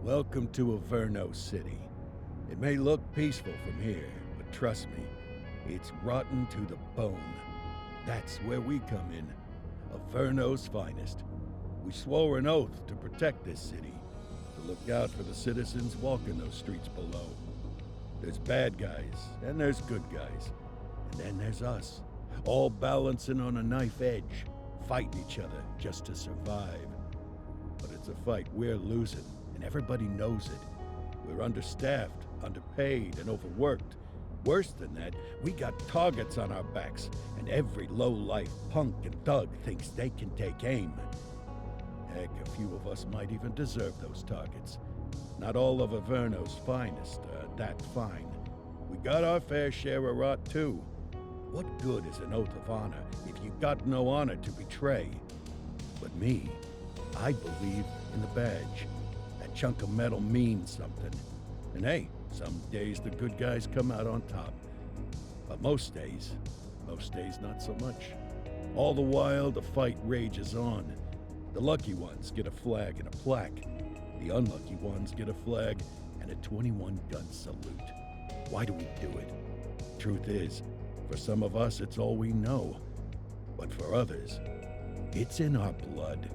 Welcome to Averno City. It may look peaceful from here, but trust me, it's rotten to the bone. That's where we come in. Averno's finest. We swore an oath to protect this city, to look out for the citizens walking those streets below. There's bad guys, and there's good guys. And then there's us, all balancing on a knife edge, fighting each other just to survive. But it's a fight we're losing, and everybody knows it. We're understaffed, underpaid, and overworked. Worse than that, we got targets on our backs, and every low-life punk and thug thinks they can take aim. Heck, a few of us might even deserve those targets. Not all of Averno's finest are that fine. We got our fair share of rot, too. What good is an oath of honor if you got no honor to betray? But me, I believe in the badge. That chunk of metal means something. And hey, some days the good guys come out on top. But most days not so much. All the while, the fight rages on. The lucky ones get a flag and a plaque. The unlucky ones get a flag and a 21-gun salute. Why do we do it? Truth is, for some of us, it's all we know. But for others, it's in our blood.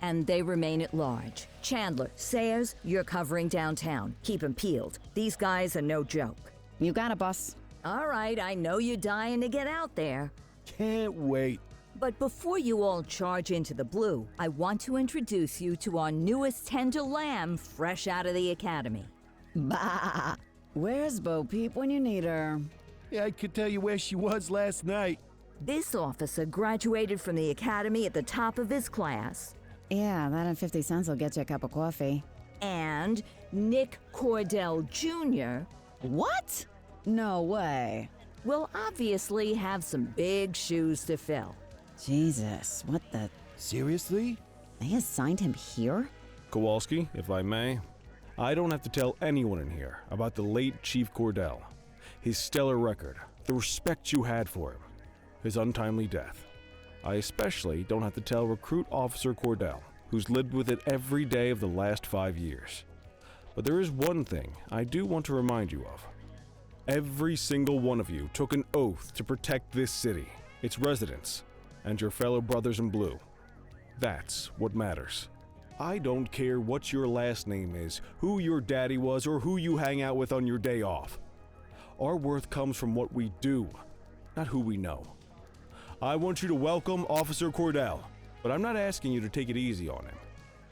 And they remain at large. Chandler, Sayers, you're covering downtown. Keep 'em peeled. These guys are no joke. You got it, boss. All right, I know you're dying to get out there. Can't wait. But before you all charge into the blue, I want to introduce you to our newest tender lamb fresh out of the academy. Bah! Where's Bo Peep when you need her? Yeah, I could tell you where she was last night. This officer graduated from the academy at the top of his class. Yeah, that and 50 cents will get you a cup of coffee. And Nick Cordell Jr. What? No way. will obviously have some big shoes to fill. Jesus, what the... Seriously? They assigned him here? Kowalski, if I may, I don't have to tell anyone in here about the late Chief Cordell, his stellar record, the respect you had for him, his untimely death. I especially don't have to tell Recruit Officer Cordell, who's lived with it every day of the last 5 years. But there is one thing I do want to remind you of. Every single one of you took an oath to protect this city, its residents, and your fellow brothers in blue. That's what matters. I don't care what your last name is, who your daddy was, or who you hang out with on your day off. Our worth comes from what we do, not who we know. I want you to welcome Officer Cordell, but I'm not asking you to take it easy on him.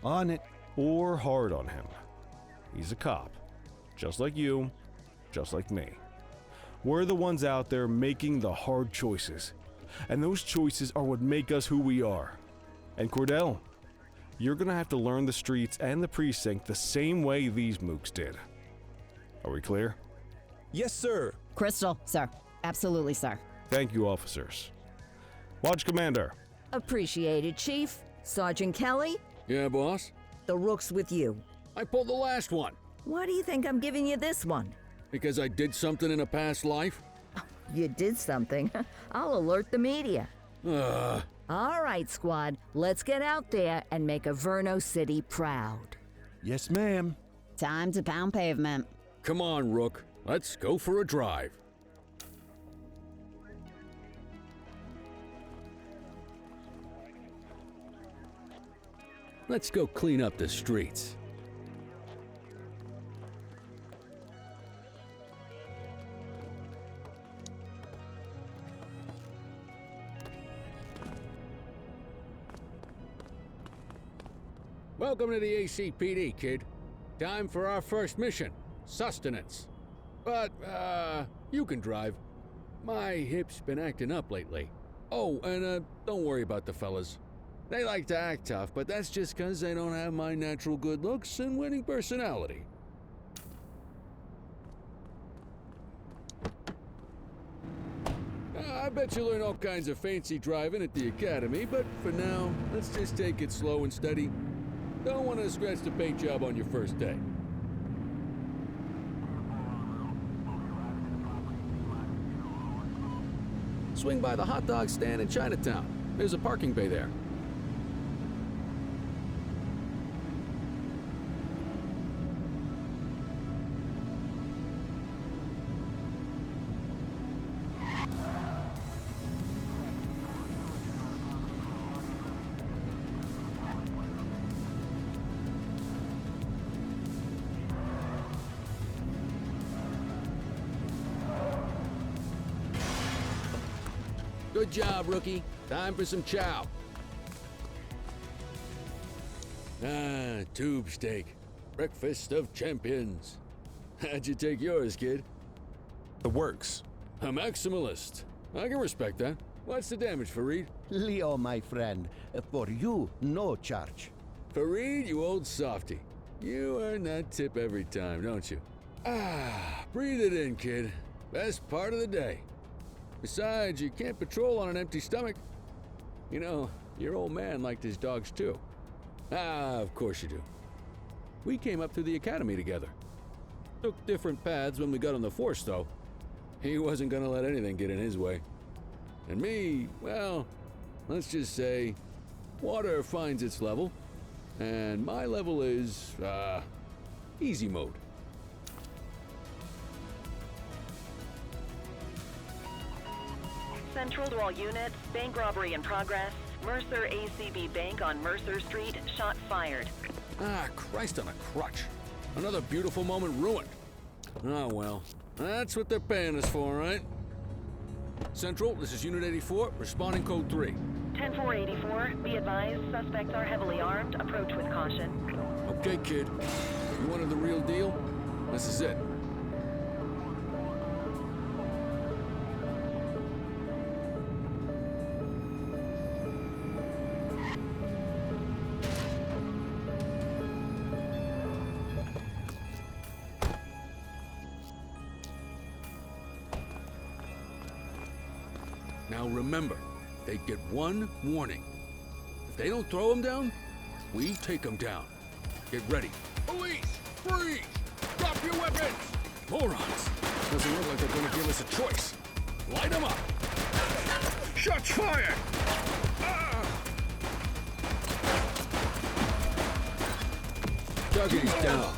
On it. Or hard on him. He's a cop, just like you, just like me. We're the ones out there making the hard choices, and those choices are what make us who we are. And Cordell, you're gonna have to learn the streets and the precinct the same way these mooks did. Are we clear? Yes, sir. Crystal, sir. Absolutely, sir. Thank you, officers. Lodge Commander. Appreciated, Chief. Sergeant Kelly? Yeah, boss? The rook's with you. I pulled the last one. Why do you think I'm giving you this one? Because I did something in a past life? You did something. I'll alert the media. Ugh. All right, squad. Let's get out there and make Averno City proud. Yes, ma'am. Time to pound pavement. Come on, Rook. Let's go for a drive. Let's go clean up the streets. Welcome to the ACPD, kid. Time for our first mission, sustenance. But, you can drive. My hip's been acting up lately. Oh, and, don't worry about the fellas. They like to act tough, but that's just 'cause they don't have my natural good looks and winning personality. I bet you learn all kinds of fancy driving at the academy, but for now, let's just take it slow and steady. Don't want to scratch the paint job on your first day. Swing by the hot dog stand in Chinatown. There's a parking bay there. Good job, rookie. Time for some chow. Ah, tube steak. Breakfast of champions. How'd you take yours, kid? The works. A maximalist. I can respect that. What's the damage, Fareed? Leo, my friend, for you, no charge. Fareed, you old softy. You earn that tip every time, don't you? Ah, breathe it in, kid. Best part of the day. Besides, you can't patrol on an empty stomach. You know, your old man liked his dogs too. Ah, of course you do. We came up through the academy together. Took different paths when we got on the force, though. He wasn't gonna let anything get in his way. And me, well, let's just say, water finds its level, and my level is, easy mode. Central to all units, bank robbery in progress. Mercer ACB Bank on Mercer Street, shot fired. Ah, Christ on a crutch. Another beautiful moment ruined. Oh well, that's what they're paying us for, right? Central, this is Unit 84, responding code 3. 10-484, be advised, suspects are heavily armed, approach with caution. Okay, kid. You wanted the real deal? This is it. Now remember, they get one warning. If they don't throw them down, we take them down. Get ready. Police! Freeze! Drop your weapons! Morons! Doesn't look like they're gonna give us a choice. Light them up! Shots fired! Duggies down.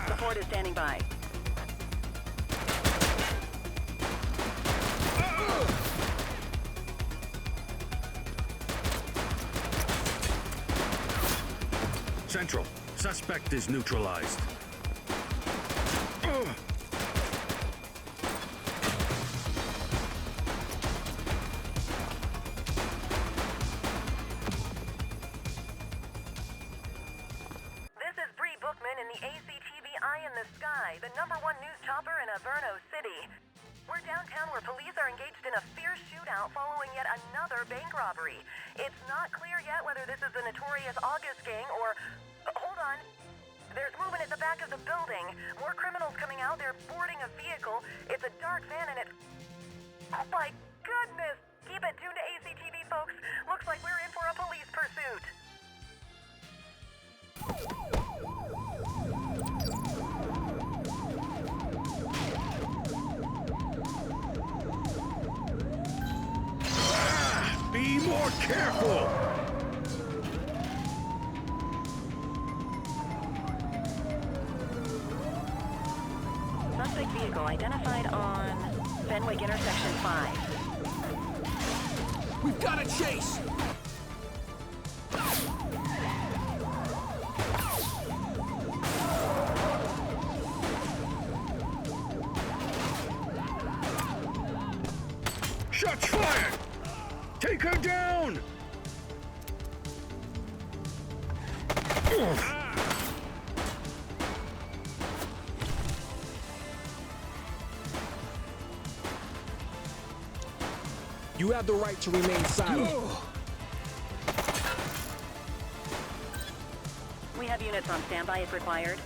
Support is standing by. Central, suspect is neutralized. This is Bree Bookman in the ACTV Eye in the Sky, the #1 news chopper in Averno City. We're downtown where police are engaged in a fierce shootout following yet another bank robbery. It's not clear yet whether this is the notorious August gang or... hold on. There's movement at the back of the building. More criminals coming out. They're boarding a vehicle. It's a dark van and it... Oh my goodness! Keep it tuned to ACTV, folks. Looks like we're in for a police pursuit. Be more careful! Suspect vehicle identified on Fenwick Intersection 5. We've got a chase! Shots fired! Take her down! You have the right to remain silent. We have units on standby if required.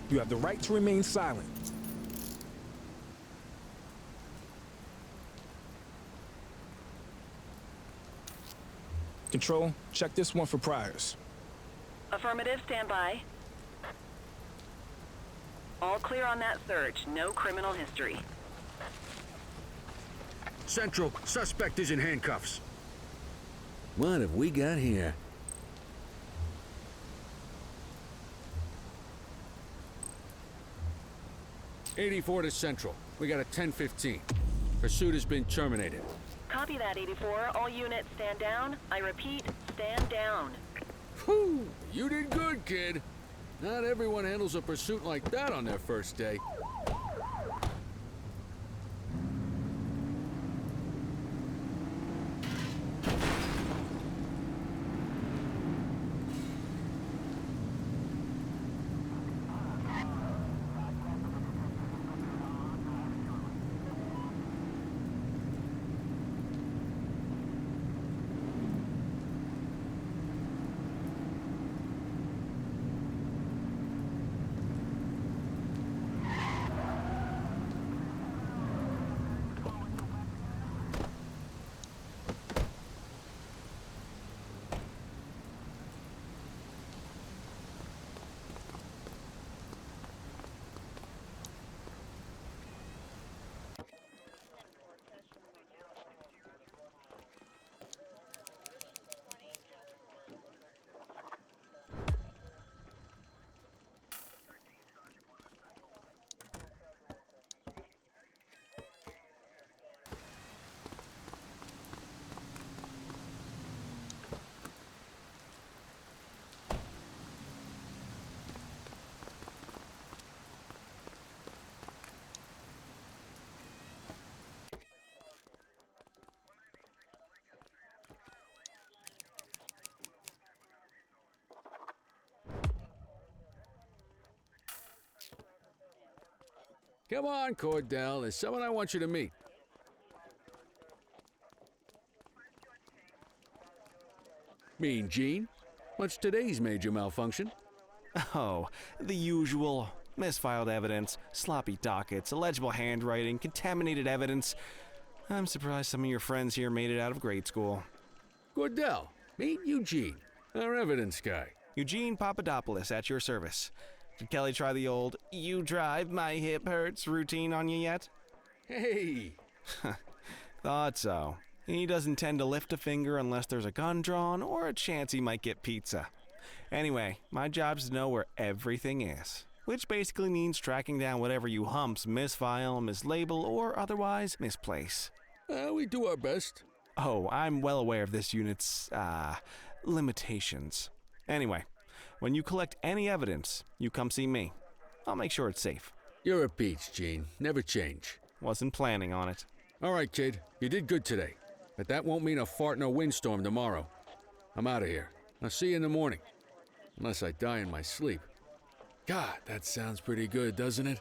You have the right to remain silent. Control, check this one for priors. Affirmative, standby. All clear on that search. No criminal history. Central, suspect is in handcuffs. What have we got here? '84 to Central. We got a 10:15. Pursuit has been terminated. Copy that, 84. All units stand down. I repeat, stand down. Whew! You did good, kid. Not everyone handles a pursuit like that on their first day. Come on, Cordell. There's someone I want you to meet. Mean Gene? What's today's major malfunction? Oh, the usual. Misfiled evidence, sloppy dockets, illegible handwriting, contaminated evidence. I'm surprised some of your friends here made it out of grade school. Cordell, meet Eugene, our evidence guy. Eugene Papadopoulos at your service. Did Kelly try the old, "you drive, my hip hurts" routine on you yet? Hey! Thought so. He doesn't tend to lift a finger unless there's a gun drawn or a chance he might get pizza. Anyway, my job's to know where everything is, which basically means tracking down whatever you humps misfile, mislabel, or otherwise misplace. We do our best. Oh, I'm well aware of this unit's, limitations. Anyway, when you collect any evidence, you come see me. I'll make sure it's safe. You're a peach, Gene. Never change. Wasn't planning on it. All right, kid. You did good today. But that won't mean a fart in a windstorm tomorrow. I'm out of here. I'll see you in the morning. Unless I die in my sleep. God, that sounds pretty good, doesn't it?